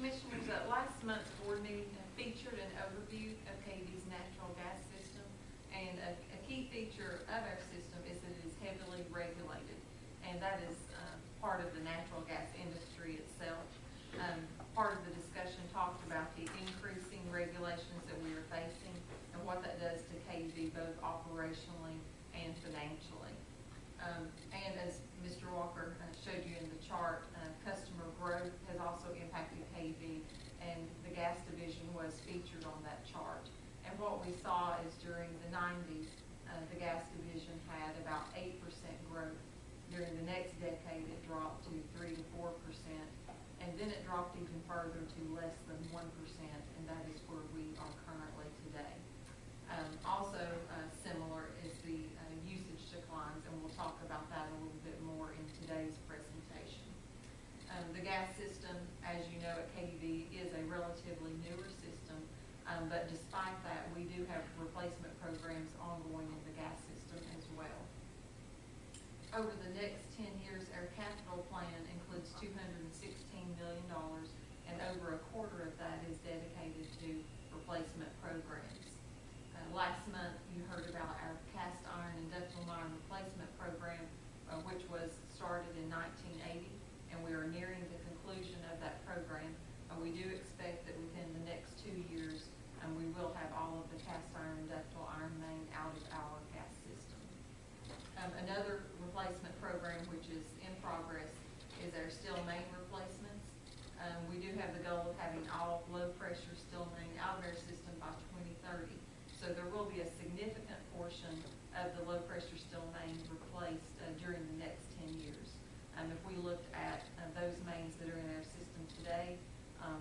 Commissioners, last month's board meeting featured an overview of KUB's natural gas system, and a key feature of our system is that it is heavily regulated, and that is part of the natural gas industry itself. Part of the discussion talked about the increasing regulations that we are facing and what that does to KUB both operationally and financially. And as Mr. Walker showed you in the chart, customer growth has also impacted KUB, and the gas division was featured on that chart. And what we saw is during the 90s, the gas division had about 8% growth. During the next decade, it dropped to 3 to 4%, and then it dropped even further to less than 1%, and that is where we are currently today. Also similar is the usage declines, and we'll talk about that a little bit more in today's presentation. The gas system, as you know, at KUB is a relatively newer system, but despite that, we do have replacement programs ongoing in the gas system as well. Over the next 10 years, our capital plan includes $216 million, and over a quarter of that is dedicated to replacement programs. Last month, you heard about our cast iron and ductile iron replacement program, which was started in 1980, and we are nearing the conclusion of that program. We do expect that within the next 2 years, we will have all of the cast iron and ductile iron main out of our gas system. Another replacement program which is in progress is our steel main replacements. We do have the goal of having all low pressure steel main out of our system by 2030. So there will be a significant portion of the low pressure steel main replaced during the next 10 years. If we looked at those mains that are in our system today,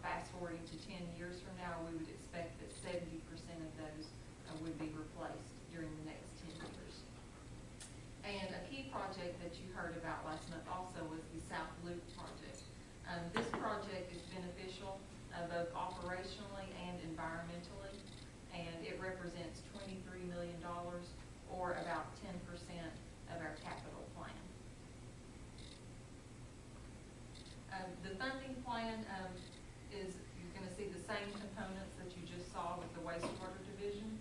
fast forwarding to 10 years from now, we would expect that 70% of those would be replaced during the next 10 years. And a key project that you heard about last month also was the South Loop project. This project is beneficial both operationally and environmentally, and it represents $23 million, or about 10% of our capital plan. The funding plan is, you're going to see the same components that you just saw with the wastewater division.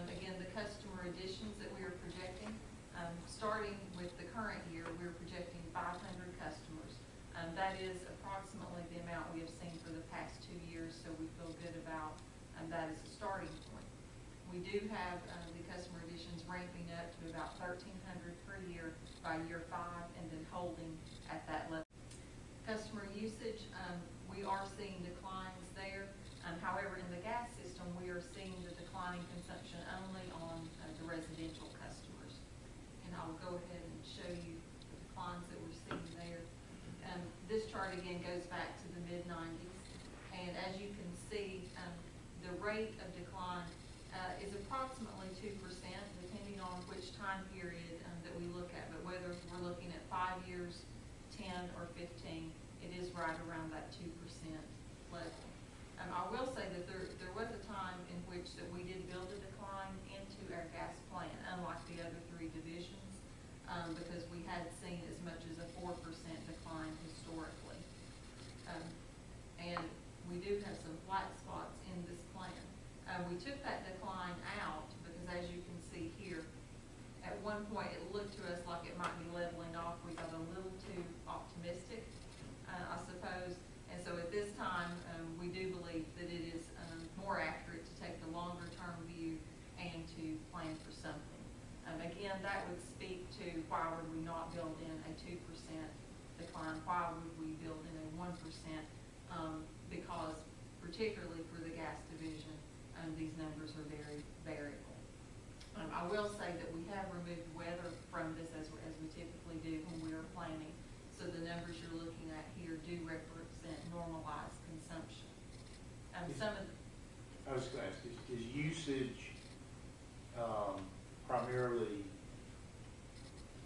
Again, the customer additions that we are projecting, starting with the current year, we're projecting 500 customers. That is approximately the amount we have seen for the past 2 years, so we feel good about that as a starting point. We do have the customer additions ramping up to about 1,300 per year by year 5, and then holding at that level. Customer usage, we are seeing declines there. However, in the gas system, we are seeing the declining consumption only on the residential customers. And I'll go ahead and show you the declines that we're seeing there. This chart again goes back to the mid-90s, and as you can see, the rate of decline is approximately 2%, depending on which time period that we look at. But whether we're looking at 5 years, 10, or 15, it is right around that 2% level. I will say that there was a time in which that we did build a decline into our gas plan, unlike the other 3 divisions, because we had seen as much as a 4% decline historically. And we do have some flat spots in this plan. We took that decline out because, as you can see here, at one point it looked to us like it might be leveling off. We got a little too optimistic, I suppose. And so at this time, we do believe that it is more accurate to take the longer term view and to plan for something. Again, that would speak to why would we not build in a 2% decline? Why would we build in a 1%? Because particularly for the gas division, these numbers are very variable. I will say that we have removed weather from this as we typically do when we are planning. So the numbers you're looking at here do represent normalized consumption. I was going to ask, is usage primarily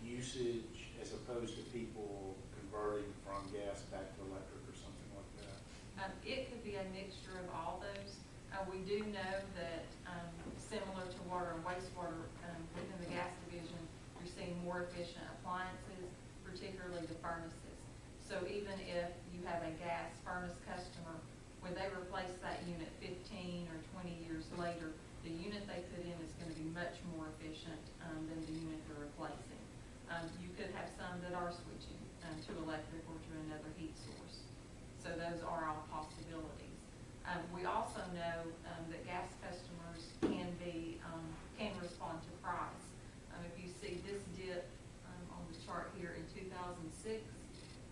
usage as opposed to people converting from gas back to electric or something like that? It could be a mixture of all those. We do know that similar to water and wastewater, within the gas division, you're seeing more efficient appliances, particularly the furnaces. So even if you have a gas furnace customer when they replace that unit 15 or 20 years later, the unit they put in is gonna be much more efficient, than the unit they're replacing. You could have some that are switching, to electric or to another heat source. So those are all possibilities. We also know, that gas customers can respond to price. If you see this dip, on the chart here in 2006,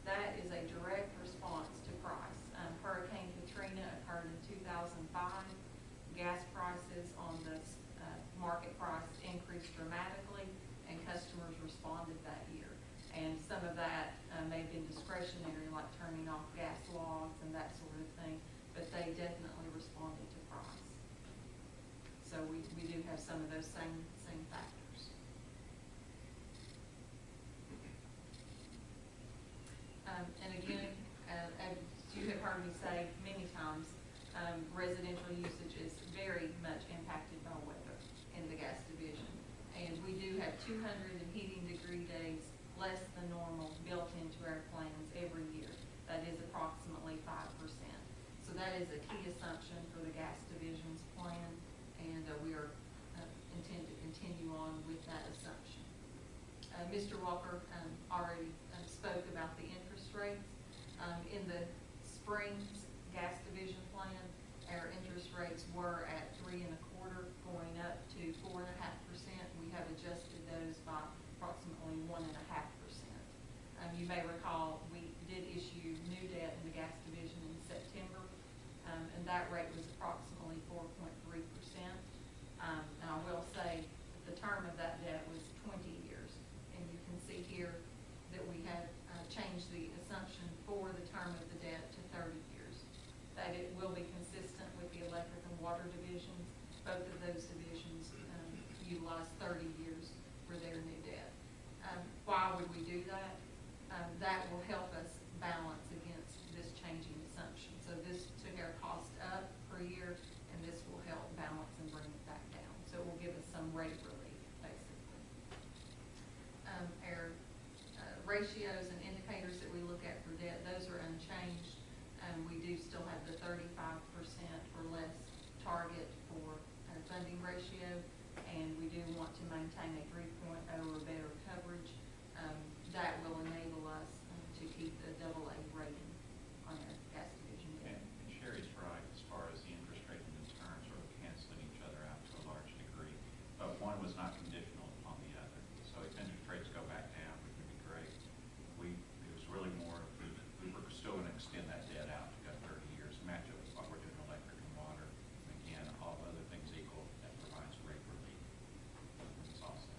that is a direct response to price. Hurricane Katrina occurred in 2005. Gas prices on the market price increased dramatically, and customers responded that year. And some of that may have been discretionary, like turning off gas logs and that sort of thing, but they definitely responded to price. So we do have some of those same factors. And again, as you have heard me say many times, residential usage is very much impacted by weather in the gas division. And we do have 200 heating degree days less than normal built into our plans every year. That is approximately 5%. So that is a key assumption for the gas division's plan, and we are intend to continue on with that assumption. Mr. Walker already spoke about the interest rates. In the spring's gas division plan, our interest rates were at 3.25%, going up to 4.5%. We have adjusted those by approximately 1.5%. You may recall we did issue new debt in the gas division in September, and that rate was approximately 4.3%. And I will say that the term of that debt was 20 years, and you can see here that we have changed the assumption for the term of the debt to 30 years. That it will be consistent with the electric and water divisions. Both of those divisions utilize 30 years for their new debt. Why would we do that? That will help us balance against this changing assumption. So this took our cost up per year, and this will help balance and bring it back down. So it will give us some rate relief, basically. Our ratios and indicators that we look at for debt, those are unchanged. We do still have the 35% or less target for our funding ratio, and we do want to maintain a 3.0 or better coverage. That will enable us to keep the AA rating on our gas division. And Sherry's right as far as the interest rate and the terms sort of canceling each other out to a large degree, but one was not conditional upon the other. So if interest rates go back down, which would be great, it was really more, we were still going to extend that debt out to go 30 years, match it with what we're doing electric and water. And again, all other things equal, that provides rate relief. It's awesome.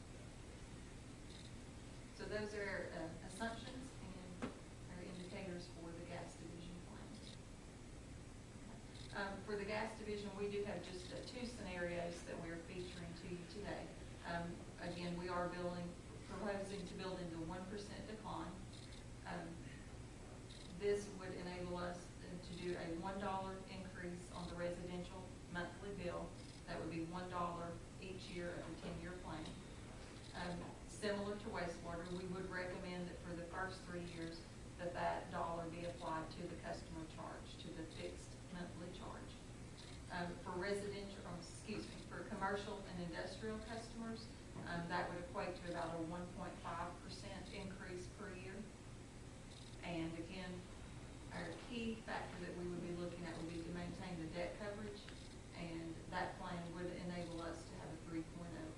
So those are our assumptions and our indicators for the gas division plan. For the gas division, we do have just two scenarios that we're featuring to you today. Again, we are proposing to build into 1% decline. This would enable us to do a $1 increase on the residential monthly bill. That would be $1 each year of the 10-year plan. Similar to wastewater, we would recommend that for the first 3 years that dollar be applied to the customer charge, to the fixed monthly charge. For for commercial and industrial customers, that would equate to about a 1.5% increase per year. And again, our key factor that we would be looking at would be to maintain the debt coverage, and that plan would enable us to have a 3.0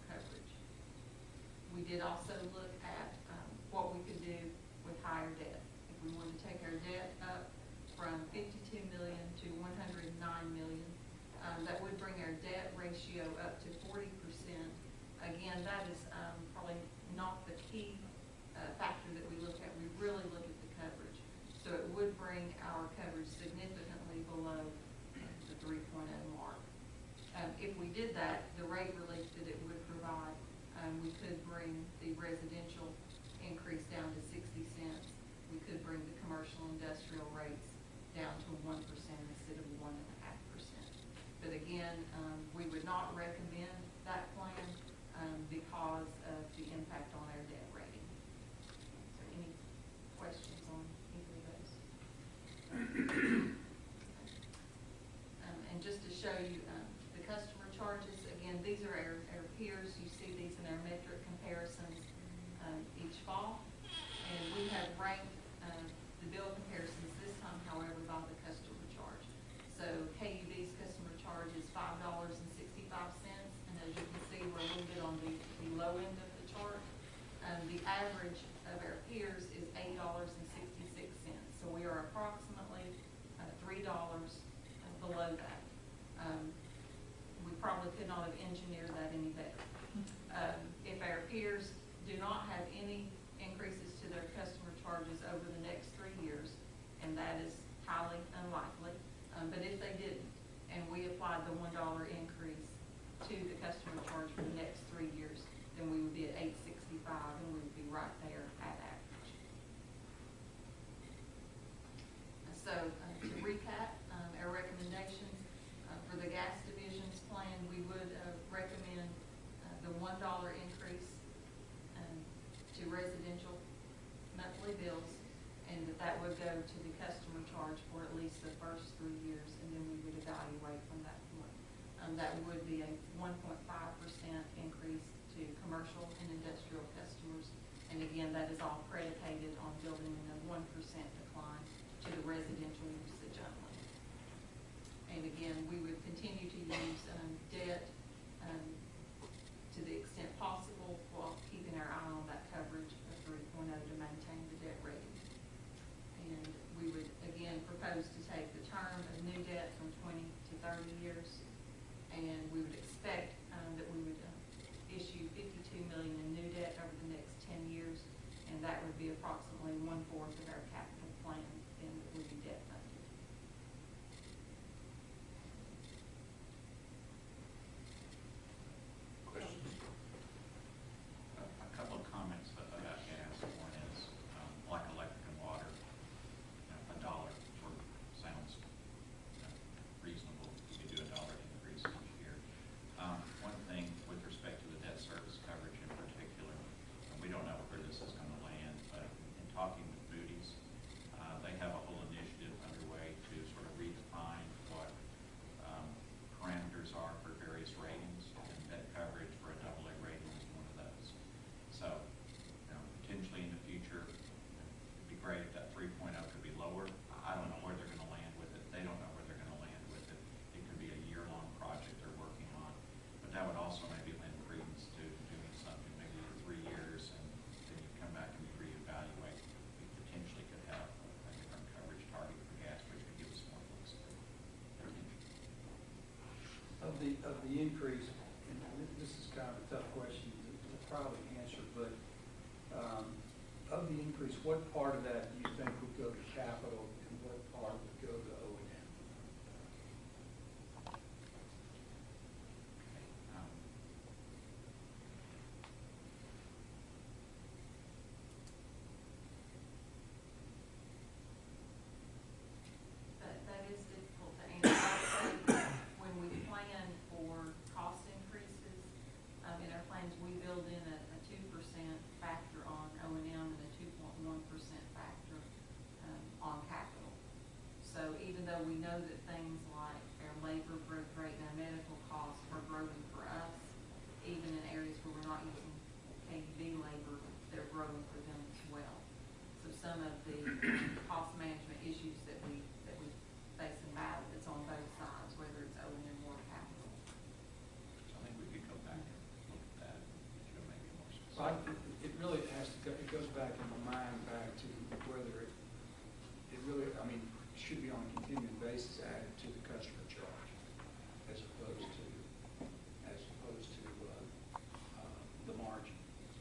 coverage. We did also look at what we could do with higher debt. If we wanted to take our debt up from $52 million to $109 million, that would bring our debt ratio up to 40%. Again, that is probably not the key factor that we look at. We really look at the coverage. So it would bring our coverage significantly below the 3.0 mark. If we did that, the rate relief that it would provide, we could bring the residential increase down to 60 cents. We could bring the commercial industrial rates down to 1% instead of 1.5%. But again, we would not recommend that plan because of the impact on our debt rating. So any questions on either of those? probably could not have engineered that any better. If our peers do not have any increases to their customer charges over the next 3 years, and that is highly unlikely, but if they didn't, and we applied the $1 increase to the customer charge for the next 3 years, then we would be at $8.65, and we would be right there at average. So to recap, our recommendations for the gas division's plan, we would recommend the $1 increase to residential monthly bills, and that would go to the customer charge for at least the first 3 years, and then we would evaluate from that point. That would be a 1.5% increase to commercial and industrial customers, and again, that is all predicated on building in a 1% decline to the residential usage only. And again, we would continue to use debt to the extent possible while keeping our eye on that coverage of 3.0 to maintain the debt rating. And we would again propose to take the term of new debt from 20 to 30 years, and we would expect that we would issue $52 million in new debt over the next 10 years, and that would be approximately 1/4 of our capital plan, and it would be debt funded. Questions? A couple of comments about gas. One is, like electric and water, $1 sort of sounds reasonable. You could do $1 increase each year. One thing with respect to the debt service coverage in particular, and we don't know where this is going to land, but in talking with Moody's, they have a whole initiative underway to sort of redefine what parameters are for various ratings, and debt coverage for a AA rating is one of those. So, potentially in the future, it'd be great if that 3.0 could be lower. I don't know where they're going to land with it. They don't know where they're going to land with it. It could be a year-long project they're working on, but that would also maybe lend credence to doing something maybe in 3 years, and then you come back and you reevaluate. We potentially could have a different coverage target for gas, which could give us more flexibility. Of the increase, and this is kind of a tough question to probably answer, but of the increase, what part of that do you think would go to capital and what part would go to O&M? That is difficult to answer. I would say when we plan for cost increases, in our plans, we build in a 2% factor on O&M and a 2.1% factor on capital. So even though we know that things like our labor growth rate and our medical costs are growing for us, even in areas where we're not using KUB labor, they're growing for them as well. So some of the cost management issues that we face in battle, it's on both sides, whether it's O&M or capital. So I think we could go back and look at that, maybe more specific. So it really has to go, it goes back in my mind back to whether it really, I mean, should be on a continuing basis added to the customer charge as opposed to the margin,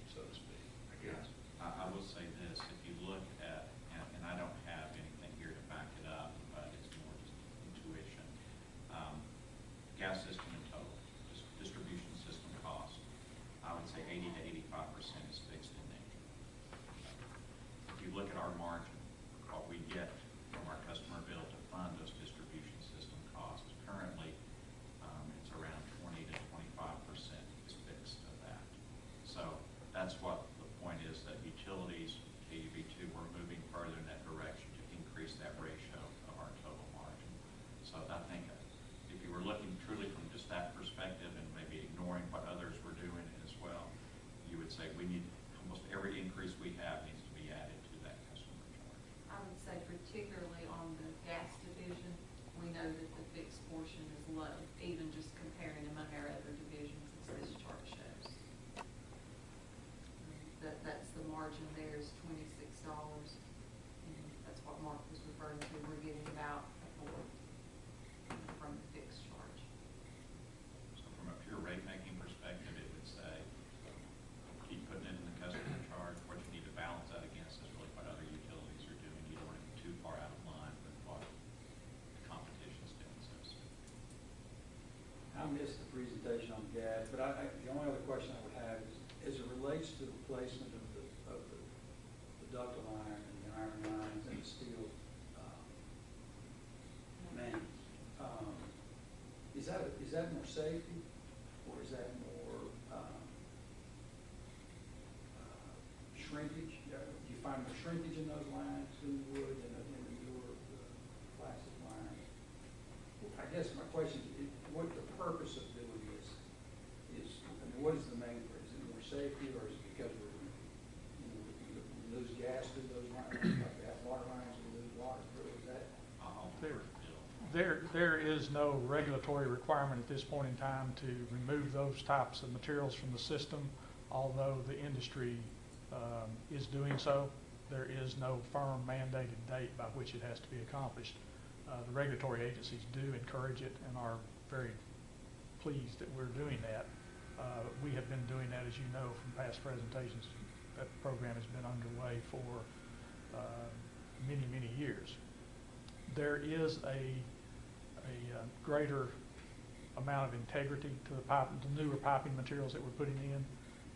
so to speak, I guess. I will say this, if you look at, and I don't have anything here to back it up, but it's more just intuition. Gas system in total, distribution system cost, I would say 80 to 85% is fixed in nature. If you look at our margin, what we get from our customer bill to fund those distribution system costs, currently it's around 20 to 25% is fixed of that. So that's what the point is, that utilities, KUB2, we're moving further in that direction to increase that ratio of our total margin. So I think if you were looking truly from just that perspective and maybe ignoring what others were doing as well, you would say we need almost every increase we have needs to be added to that customer charge. I would say particularly on the gas division, we know that the fixed portion is low, even just comparing among our other divisions, as this chart shows. That's the margin there is $26, and that's what Mark was referring to. We're getting about a fourth from the fixed charge. So from a missed the presentation on gas, but the only other question I would have is, as it relates to the placement of the ductile iron and the iron lines and the steel mains, is that more safety, or is that more shrinkage? Do you find more shrinkage in those lines than you would in the newer plastic lines? I guess my question is, what the purpose of doing this is, I mean, what is the main purpose? Is it more safety, or is it because we lose gas through those lines, like we have water lines, we lose water through, is that? There is no regulatory requirement at this point in time to remove those types of materials from the system, although the industry is doing so. There is no firm mandated date by which it has to be accomplished. The regulatory agencies do encourage it and are very pleased that we're doing that. We have been doing that, as you know, from past presentations. That program has been underway for many, many years. There is a greater amount of integrity to the newer piping materials that we're putting in.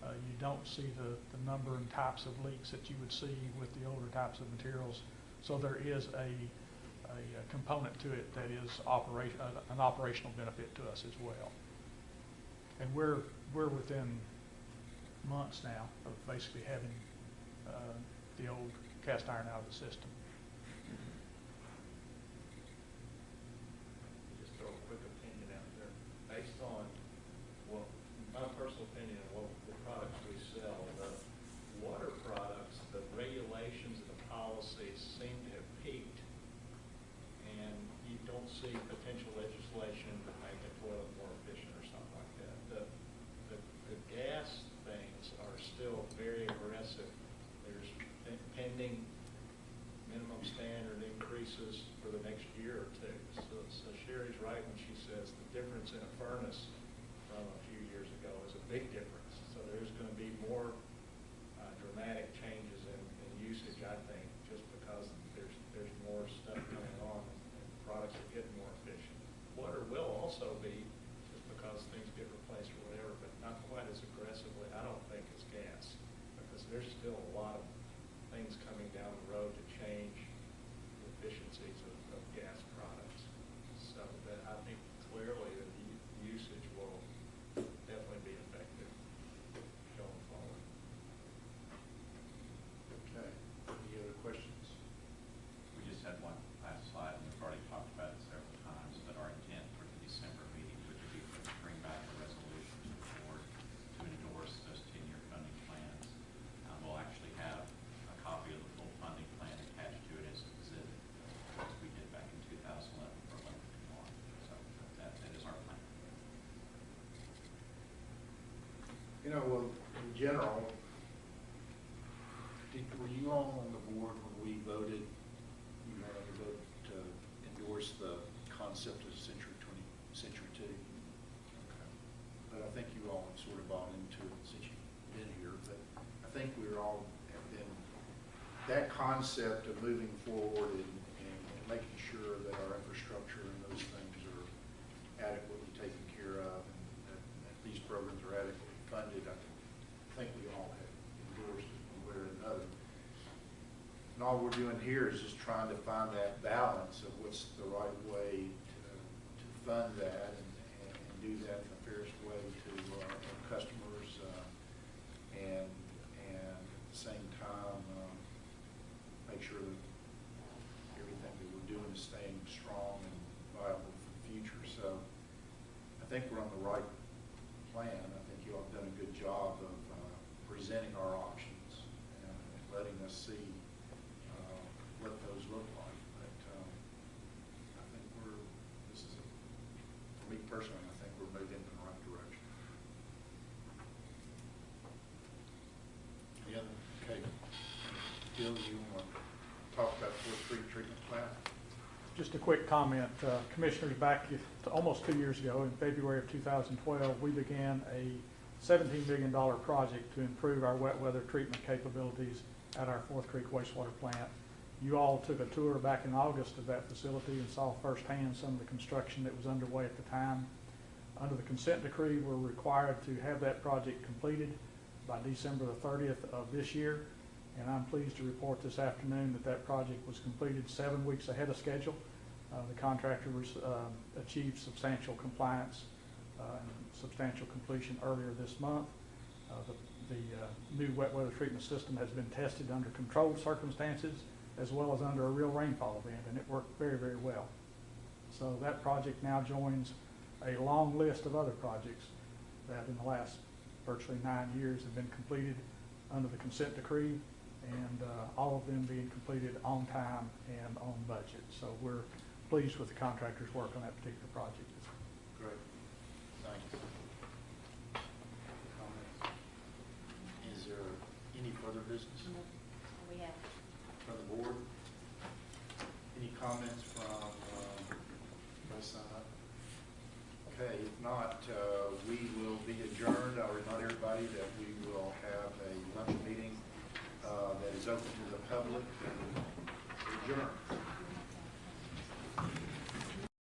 You don't see the number and types of leaks that you would see with the older types of materials. So there is a component to it that is an operational benefit to us as well. And we're within months now of basically having the old cast iron out of the system. Just throw a quick opinion out there. Based on, well, my personal opinion on what the products we sell, the water products, the regulations and the policies seem to have peaked, and you don't see potential legislation to make a toilet more efficient or something like that. The gas things are still very aggressive. There's pending minimum standard increases for the next year or two. So Sherry's right when she says the difference in a furnace from a few years ago is a big difference. So there's going to be more dramatic changes in usage, I think, just because there's more stuff going on and products are getting more efficient. Water will also be, just because things get replaced or whatever, but not quite as aggressively, I don't think, as gas, because there's still a lot of things coming down the road to change the efficiencies of gas products. So that I think clearly that the usage will definitely be effective going forward. Okay, any other questions? We just had one last slide, and we've already talked about it several times, but our intent for the December meeting would be to bring back a resolution to the board to endorse those 10-year funding plans. We'll actually have a copy of the full funding plan attached to it as an exhibit, as we did back in 2011 for Olympic Lawn. So that is our plan. You know, well, in general, were you all on the board when we voted, you know, to vote to endorse the concept of Century 2? Okay. But I think you all have sort of bought into it since you've been here, but I think we all have been, that concept of moving forward and making sure that our infrastructure and those things are adequately taken care of and that these programs are adequately funded, I think we all have endorsed it one way or another. And all we're doing here is just trying to find that balance of what's the right way to fund that and do that in the fairest way to our customers and at the same time make sure that everything that we're doing is staying strong and viable for the future. So I think we're on the right plan. I think you all have done a good job of presenting our options and letting us see what those look like. But I think for me personally, I think we're moving in the right direction. Any other? Okay. Bill, you want to talk about Fourth Street treatment plant? Just a quick comment. Commissioners, back almost 2 years ago, in February of 2012, we began a $17 million project to improve our wet weather treatment capabilities at our Fourth Creek wastewater plant. You all took a tour back in August of that facility and saw firsthand some of the construction that was underway at the time. Under the consent decree, we're required to have that project completed by December the 30th of this year. And I'm pleased to report this afternoon that that project was completed 7 weeks ahead of schedule. The contractor achieved substantial compliance and substantial completion earlier this month. The new wet weather treatment system has been tested under controlled circumstances as well as under a real rainfall event, and it worked very, very well. So that project now joins a long list of other projects that in the last virtually 9 years have been completed under the consent decree, and all of them being completed on time and on budget. So we're pleased with the contractor's work on that particular project. Great. Thank you. Comments? Is there any further business We have. from the board? Any comments from, okay, if not, we will be adjourned. I'll remind everybody that we will have a lunch meeting that is open to the public and adjourned.